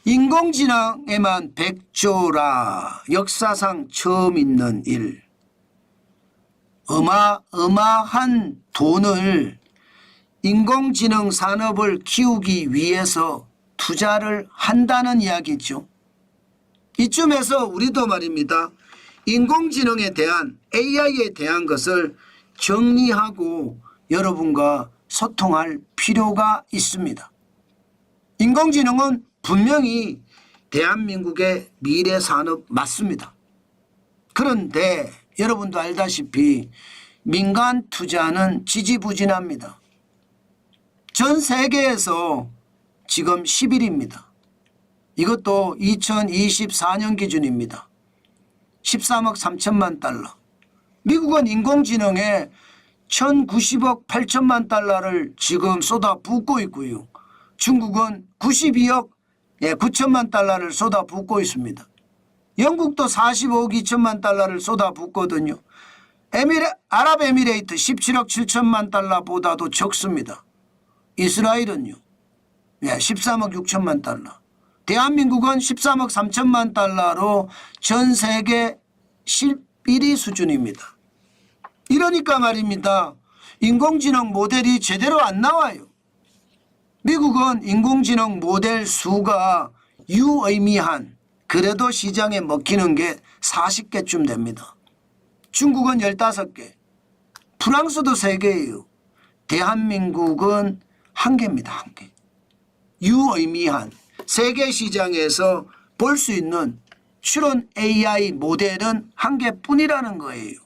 인공지능에만 100조라 역사상 처음 있는 일. 어마어마한 돈을 인공지능 산업을 키우기 위해서 투자를 한다는 이야기죠. 이쯤에서 우리도 말입니다. 인공지능에 대한 AI에 대한 것을 정리하고 여러분과 소통할 필요가 있습니다. 인공지능은 분명히 대한민국의 미래 산업 맞습니다. 그런데 여러분도 알다시피 민간 투자는 지지부진합니다. 전 세계에서 지금 10위입니다. 이것도 2024년 기준입니다. 13억 3천만 달러. 미국은 인공지능에 1090억 8천만 달러를 지금 쏟아붓고 있고요. 중국은 92억 9천만 달러를 쏟아붓고 있습니다. 영국도 45억 2천만 달러를 쏟아붓거든요. 아랍에미레이트 17억 7천만 달러보다도 적습니다. 이스라엘은요. 13억 6천만 달러. 대한민국은 13억 3천만 달러로 전 세계 11위 수준입니다. 이러니까 말입니다. 인공지능 모델이 제대로 안 나와요. 미국은 인공지능 모델 수가 유의미한 그래도 시장에 먹히는 게 40개쯤 됩니다. 중국은 15개, 프랑스도 3개예요. 대한민국은 1개입니다. 1개. 유의미한 세계 시장에서 볼 수 있는 실온 AI 모델은 1개뿐이라는 거예요.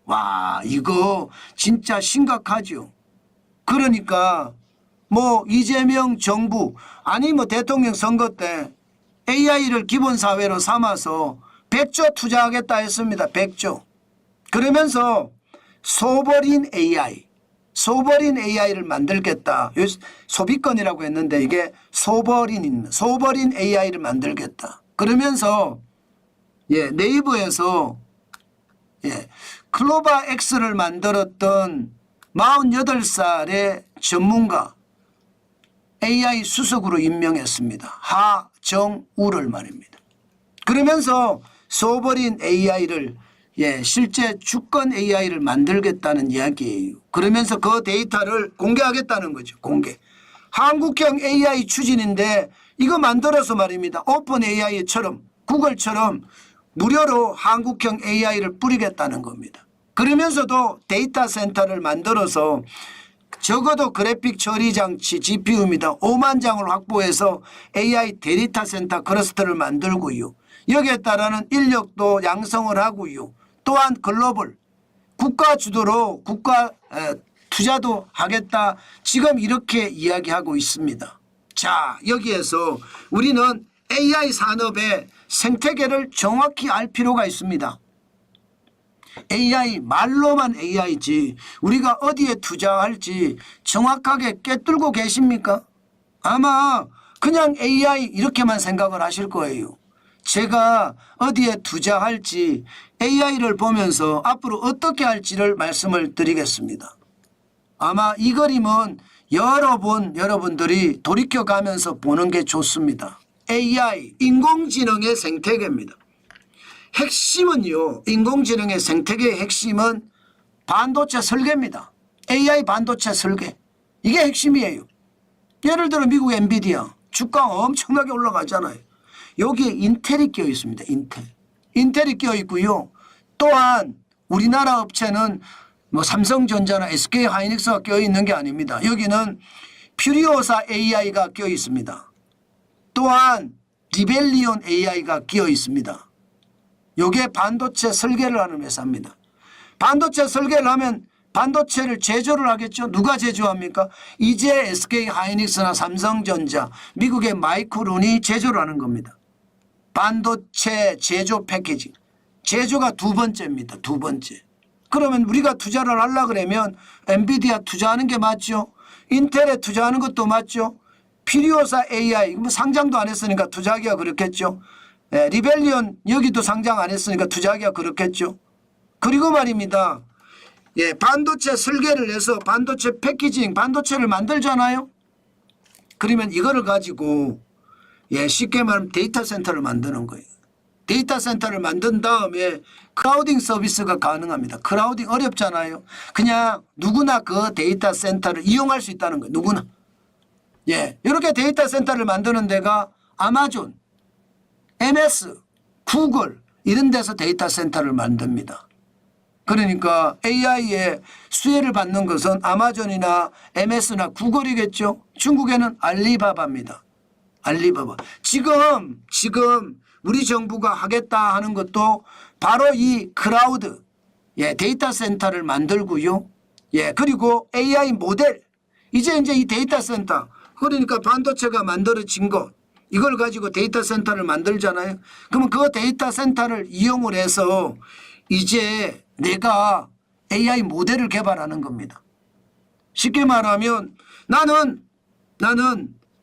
와, 이거 진짜 심각하죠. 그러니까 뭐 이재명 정부 아니 뭐 대통령 선거 때 AI를 기본사회로 삼아서 100조 투자하겠다 했습니다. 100조. 그러면서 소버린 AI를 만들겠다. 소비권이라고 했는데 이게 소버린 AI를 만들겠다. 그러면서 네이버에서 클로바 X를 만들었던 48살의 전문가 AI 수석으로 임명했습니다. 하정우를 말입니다. 그러면서 소버린 AI를 실제 주권 AI를 만들겠다는 이야기예요. 그러면서 그 데이터를 공개하겠다는 거죠. 공개. 한국형 AI 추진인데 이거 만들어서 말입니다. 오픈 AI처럼 구글처럼 무료로 한국형 AI를 뿌리겠다는 겁니다. 그러면서도 데이터 센터를 만들어서 적어도 그래픽 처리 장치 GPU입니다. 5만 장을 확보해서 AI 데이터 센터 클러스터를 만들고요. 여기에 따르는 인력도 양성을 하고요. 또한 글로벌 국가 주도로 국가 투자도 하겠다. 지금 이렇게 이야기하고 있습니다. 자, 여기에서 우리는 AI 산업의 생태계를 정확히 알 필요가 있습니다. AI 말로만 AI지 우리가 어디에 투자할지 정확하게 꿰뚫고 계십니까? 아마 그냥 AI 이렇게만 생각을 하실 거예요. 제가 어디에 투자할지 AI를 보면서 앞으로 어떻게 할지를 말씀을 드리겠습니다. 아마 이 그림은 여러 번 여러분들이 돌이켜가면서 보는 게 좋습니다. AI, 인공지능의 생태계입니다. 핵심은요. 인공지능의 생태계의 핵심은 반도체 설계입니다. AI 반도체 설계. 이게 핵심이에요. 예를 들어 미국 엔비디아 주가 엄청나게 올라가잖아요. 여기에 인텔이 끼어 있습니다. 인텔이 끼어 있고요. 또한 우리나라 업체는 뭐 삼성전자나 SK하이닉스가 끼어 있는 게 아닙니다. 여기는 퓨리오사 AI가 끼어 있습니다. 또한 리벨리온 AI가 끼어 있습니다. 이게 반도체 설계를 하는 회사입니다. 반도체 설계를 하면 반도체를 제조를 하겠죠. 누가 제조합니까? 이제 SK하이닉스나 삼성전자, 미국의 마이크론이 제조를 하는 겁니다. 반도체 제조 패키징. 제조가 2번째입니다. 2번째. 그러면 우리가 투자를 하려고 그러면 엔비디아 투자하는 게 맞죠. 인텔에 투자하는 것도 맞죠. 피리오사 AI 뭐 상장도 안 했으니까 투자하기가 그렇겠죠. 리벨리온 여기도 상장 안 했으니까 투자하기가 그렇겠죠. 그리고 말입니다. 반도체 설계를 해서 반도체 패키징 반도체를 만들잖아요. 그러면 이거를 가지고 예, 쉽게 말하면 데이터 센터를 만드는 거예요. 데이터 센터를 만든 다음에 크라우딩 서비스가 가능합니다. 크라우딩 어렵잖아요. 그냥 누구나 그 데이터 센터를 이용할 수 있다는 거예요. 누구나. 예, 이렇게 데이터 센터를 만드는 데가 아마존, MS, 구글 이런 데서 데이터 센터를 만듭니다. 그러니까 AI의 수혜를 받는 것은 아마존이나 MS나 구글이겠죠. 중국에는 알리바바입니다. 알리바바. 지금 우리 정부가 하겠다 하는 것도 바로 이 클라우드, 예, 데이터 센터를 만들고요. 예, 그리고 AI 모델. 이제 이 데이터 센터. 그러니까 반도체가 만들어진 것. 이걸 가지고 데이터 센터를 만들잖아요. 그러면 그 데이터 센터를 이용을 해서 이제 내가 AI 모델을 개발하는 겁니다. 쉽게 말하면 나는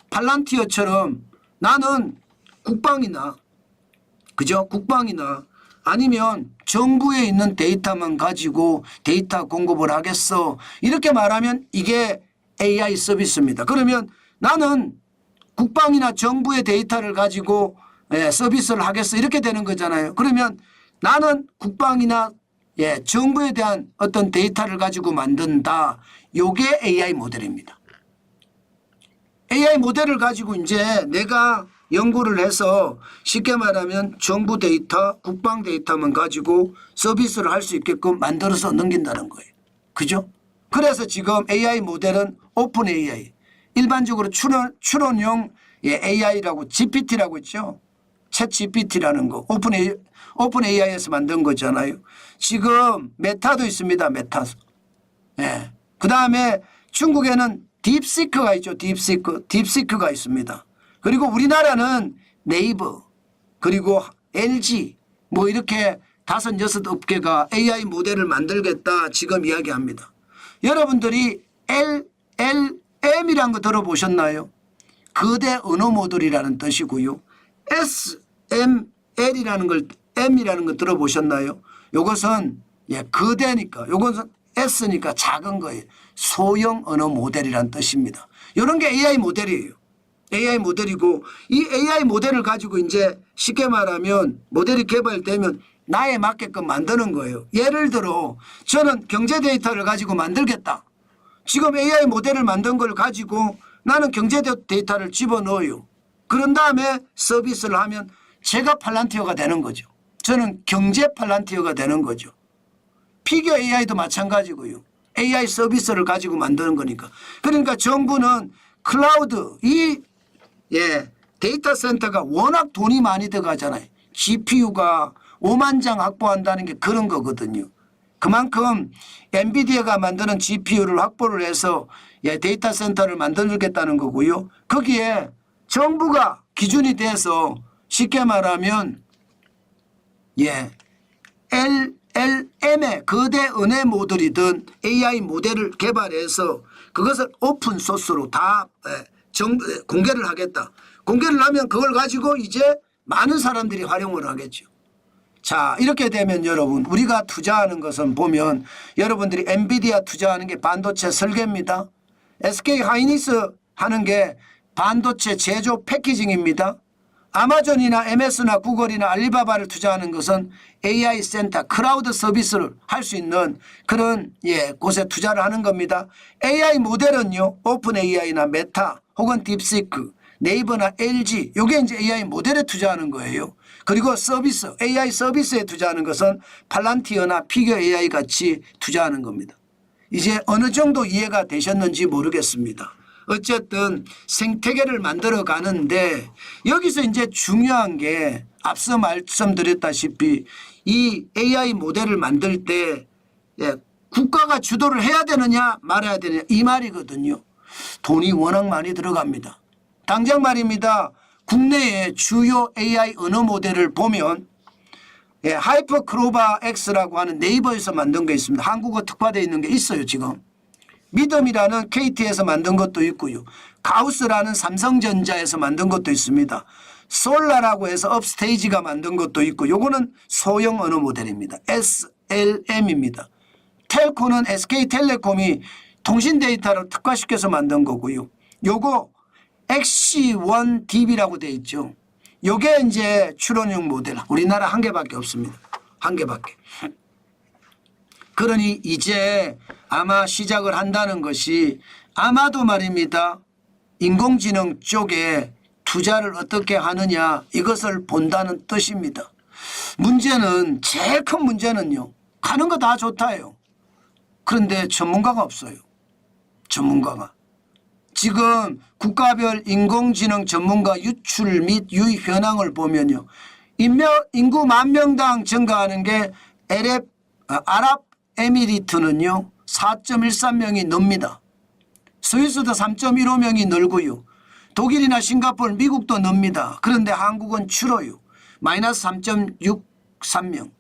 팔란티어처럼 나는 국방이나 그죠? 국방이나 아니면 정부에 있는 데이터만 가지고 데이터 공급을 하겠어. 이렇게 말하면 이게 AI 서비스입니다. 그러면 나는 국방이나 정부의 데이터를 가지고 서비스를 하겠어. 이렇게 되는 거잖아요. 그러면 나는 국방이나 정부에 대한 어떤 데이터를 가지고 만든다. 요게 AI 모델입니다. AI 모델을 가지고 이제 내가 연구를 해서 쉽게 말하면 정부 데이터, 국방 데이터만 가지고 서비스를 할 수 있게끔 만들어서 넘긴다는 거예요. 그죠? 그래서 지금 AI 모델은 오픈 AI. 일반적으로 추론용 AI라고 GPT라고 있죠. 챗 GPT라는 거. 오픈 AI에서 만든 거잖아요. 지금 메타도 있습니다. 메타. 예. 그다음에 중국에는 딥시크가 있죠. 딥시크가 있습니다. 그리고 우리나라는 네이버 그리고 LG 뭐 이렇게 5, 6업계가 AI 모델을 만들겠다 지금 이야기합니다. 여러분들이 LLM이라는 거 들어보셨나요? 거대 언어 모듈이라는 뜻이고요. SML이라는 걸 M이라는 거 들어보셨나요? 이것은 거대니까 이것은 S니까 작은 거예요. 소형 언어 모델이라는 뜻입니다. 이런 게 AI 모델이에요. AI 모델이고 이 AI 모델을 가지고 이제 쉽게 말하면 모델이 개발되면 나에 맞게끔 만드는 거예요. 예를 들어 저는 경제 데이터를 가지고 만들겠다. 지금 AI 모델을 만든 걸 가지고 나는 경제 데이터를 집어넣어요. 그런 다음에 서비스를 하면 제가 팔란티어가 되는 거죠. 저는 경제 팔란티어가 되는 거죠. 피겨 AI도 마찬가지고요. AI 서비스를 가지고 만드는 거니까. 그러니까 정부는 클라우드 데이터 센터가 워낙 돈이 많이 들어가잖아요. GPU가 5만 장 확보한다는 게 그런 거거든요. 그만큼 엔비디아가 만드는 GPU를 확보를 해서 데이터 센터를 만들겠다는 거고요. 거기에 정부가 기준이 돼서 쉽게 말하면 LLM의 거대 언어 모델이든 AI 모델을 개발해서 그것을 오픈 소스로 다 공개를 하겠다. 공개를 하면 그걸 가지고 이제 많은 사람들이 활용을 하겠죠. 자, 이렇게 되면 여러분 우리가 투자하는 것은 보면 여러분들이 엔비디아 투자하는 게 반도체 설계입니다. SK 하이닉스 하는 게 반도체 제조 패키징입니다. 아마존이나 MS나 구글이나 알리바바를 투자하는 것은 AI 센터, 클라우드 서비스를 할 수 있는 그런 곳에 투자를 하는 겁니다. AI 모델은요. 오픈 AI나 메타 혹은 딥시크, 네이버나 LG 이게 이제 AI 모델에 투자하는 거예요. 그리고 서비스, AI 서비스에 투자하는 것은 팔란티어나 피겨 AI 같이 투자하는 겁니다. 이제 어느 정도 이해가 되셨는지 모르겠습니다. 어쨌든 생태계를 만들어 가는데 여기서 이제 중요한 게 앞서 말씀드렸다시피 이 AI 모델을 만들 때 국가가 주도를 해야 되느냐 말아야 되느냐 이 말이거든요. 돈이 워낙 많이 들어갑니다. 당장 말입니다. 국내의 주요 AI 언어 모델을 보면 하이퍼크로바 X라고 하는 네이버에서 만든 게 있습니다. 한국어 특화되어 있는 게 있어요. 지금. 믿음이라는 KT에서 만든 것도 있고요. 가우스라는 삼성전자에서 만든 것도 있습니다. 솔라라고 해서 업스테이지가 만든 것도 있고 요거는 소형 언어 모델입니다. SLM입니다. 텔코는 SK텔레콤이 통신 데이터를 특화시켜서 만든 거고요. 요거 XC1DB라고 되어 있죠. 요게 이제 추론형 모델. 우리나라 한 개밖에 없습니다. 한 개밖에. 그러니 이제 아마 시작을 한다는 것이 아마도 말입니다. 인공지능 쪽에 투자를 어떻게 하느냐 이것을 본다는 뜻입니다. 문제는 제일 큰 문제는요. 가는 거 다 좋다요. 그런데 전문가가 없어요. 전문가가. 지금 국가별 인공지능 전문가 유출 및 유입 현황을 보면요. 인구 10,000명당 증가하는 게 아랍에미리트는요. 4.13명이 넘니다. 스위스도 3.15명이 늘고요. 독일이나 싱가포르, 미국도 늡니다. 그런데 한국은 줄어요. 마이너스 3.63명.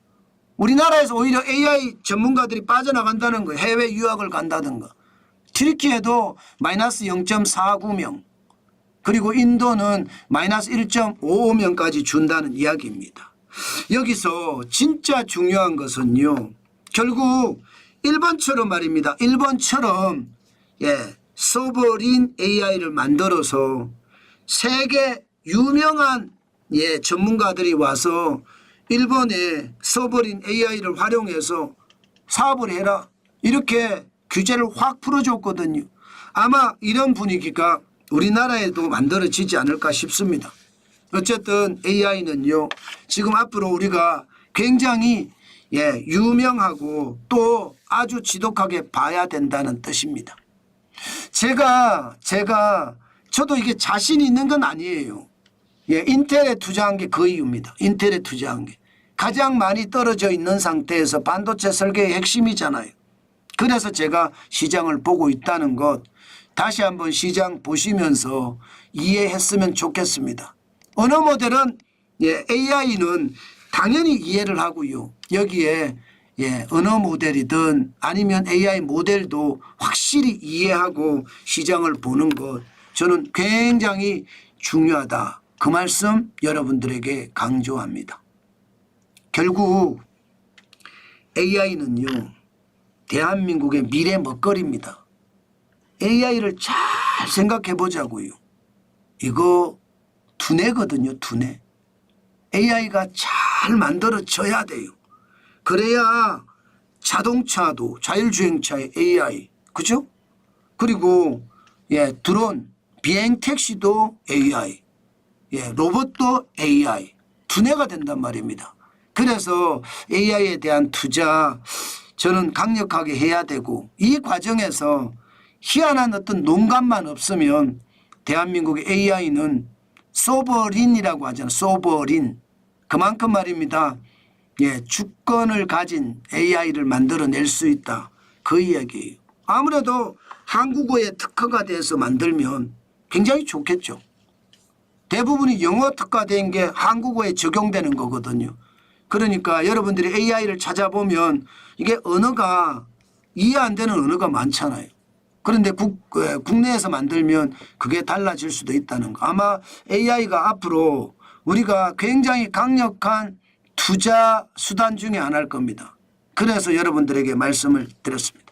우리나라에서 오히려 AI 전문가들이 빠져나간다는 거예요. 해외 유학을 간다든가. 튀르키예도 마이너스 0.49명. 그리고 인도는 마이너스 1.55명까지 준다는 이야기입니다. 여기서 진짜 중요한 것은요. 결국 일본처럼 말입니다. 일본처럼 소버린 AI를 만들어서 세계 유명한 전문가들이 와서 일본의 소버린 AI를 활용해서 사업을 해라. 이렇게 규제를 확 풀어줬거든요. 아마 이런 분위기가 우리나라에도 만들어지지 않을까 싶습니다. 어쨌든 AI는요. 지금 앞으로 우리가 굉장히 유명하고 또 아주 지독하게 봐야 된다는 뜻입니다. 저도 이게 자신 있는 건 아니에요. 인텔에 투자한 게 그 이유입니다. 인텔에 투자한 게. 가장 많이 떨어져 있는 상태에서 반도체 설계의 핵심이잖아요. 그래서 제가 시장을 보고 있다는 것 다시 한번 시장 보시면서 이해했으면 좋겠습니다. 언어 모델은 AI는 당연히 이해를 하고요. 여기에 언어 모델이든 아니면 AI 모델도 확실히 이해하고 시장을 보는 것 저는 굉장히 중요하다. 그 말씀 여러분들에게 강조합니다. 결국 AI는요. 대한민국의 미래 먹거리입니다. AI를 잘 생각해 보자고요. 이거 두뇌거든요. 두뇌. AI가 잘 만들어져야 돼요. 그래야 자동차도 자율주행차의 AI 그죠? 그리고 드론 비행 택시도 AI 로봇도 AI 두뇌가 된단 말입니다. 그래서 AI에 대한 투자 저는 강력하게 해야 되고 이 과정에서 희한한 어떤 농감만 없으면 대한민국의 AI는 소버린이라고 하잖아요. 소버린. 그만큼 말입니다. 주권을 가진 AI를 만들어낼 수 있다. 그 이야기예요. 아무래도 한국어의 특화가 돼서 만들면 굉장히 좋겠죠. 대부분이 영어 특화된 게 한국어에 적용되는 거거든요. 그러니까 여러분들이 AI를 찾아보면 이게 언어가 이해 안 되는 언어가 많잖아요. 그런데 국내에서 만들면 그게 달라질 수도 있다는 거. 아마 AI가 앞으로 우리가 굉장히 강력한 투자 수단 중에 하나일 겁니다. 그래서 여러분들에게 말씀을 드렸습니다.